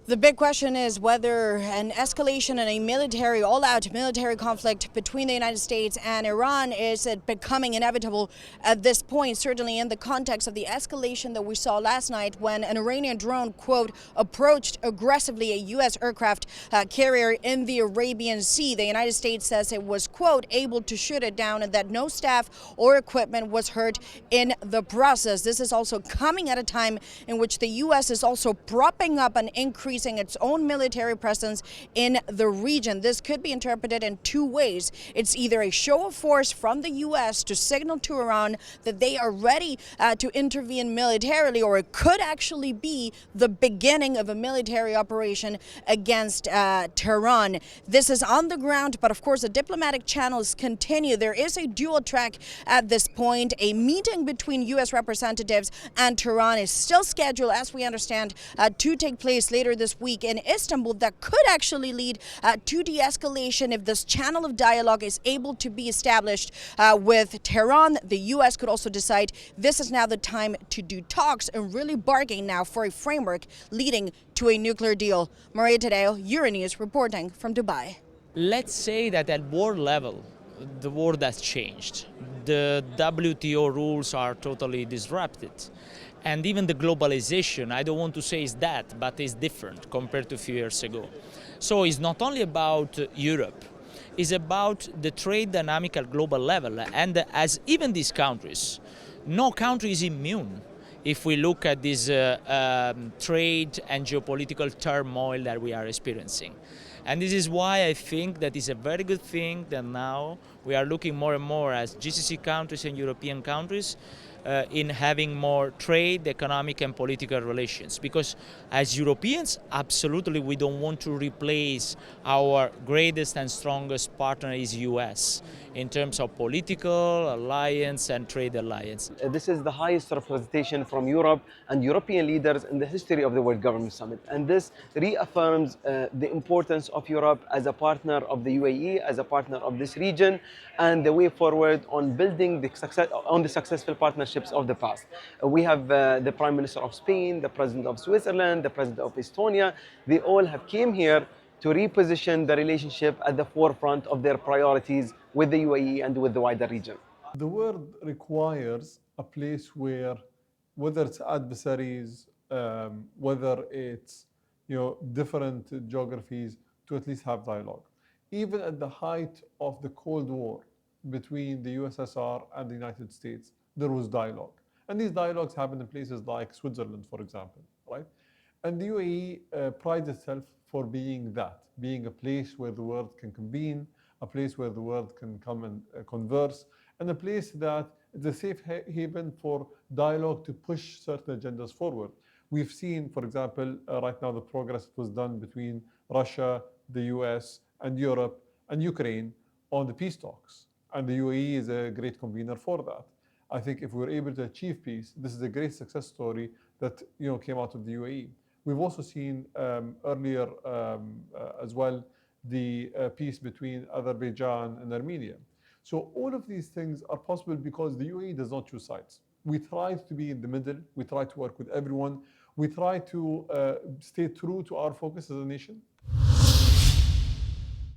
The big question is whether an escalation in a military, all-out military conflict between the United States and Iran is becoming inevitable at this point, certainly in the context of the escalation that we saw last night when an Iranian drone, quote, approached aggressively a U.S. aircraft carrier in the Arabian Sea. The United States says it was, quote, able to shoot it down and that no staff or equipment was hurt in the process. This is also coming at a time in which the U.S. is also propping up an increasing its own military presence in the region. This could be interpreted in two ways. It's either a show of force from the U.S. to signal to Iran that they are ready to intervene militarily, or it could actually be the beginning of a military operation against Tehran. This is on the ground, but of course the diplomatic channels continue. There is a dual track at this point. A meeting between U.S. representatives and Tehran is still scheduled, as we understand, to take place later this week in Istanbul. That could actually lead to de-escalation if this channel of dialogue is able to be established with Tehran. The U.S. could also decide this is now the time to do talks and really bargain now for a framework leading to a nuclear deal. Maria Tadeo, Euronews, reporting from Dubai. Let's say that at world level, the world has changed. The WTO rules are totally disrupted. And even the globalization, I don't want to say is that, but it's different compared to a few years ago. So it's not only about Europe, it's about the trade dynamic at global level. And as even these countries, no country is immune if we look at this trade and geopolitical turmoil that we are experiencing. And this is why I think that it's a very good thing that now we are looking more and more as GCC countries and European countries in having more trade, economic and political relations. Because as Europeans, absolutely we don't want to replace our greatest and strongest partner is US in terms of political alliance and trade alliance. This is the highest representation from Europe and European leaders in the history of the World Government Summit. And this reaffirms the importance of Europe as a partner of the UAE, as a partner of this region, and the way forward on building the successful partnerships of the past. We have the Prime Minister of Spain, the President of Switzerland, the President of Estonia. They all have came here to reposition the relationship at the forefront of their priorities with the UAE and with the wider region. The world requires a place where, whether it's adversaries, whether it's different geographies, to at least have dialogue. Even at the height of the Cold War between the USSR and the United States, there was dialogue. And these dialogues happened in places like Switzerland, for example, right? And the UAE prides itself for being that, being a place where the world can convene, a place where the world can come and converse, and a place that is a safe haven for dialogue to push certain agendas forward. We've seen, for example, right now the progress that was done between Russia, the US, and Europe, and Ukraine on the peace talks. And the UAE is a great convener for that. I think if we were able to achieve peace, this is a great success story that came out of the UAE. We've also seen earlier as well the peace between Azerbaijan and Armenia. So all of these things are possible because the UAE does not choose sides. We try to be in the middle. We try to work with everyone. We try to stay true to our focus as a nation,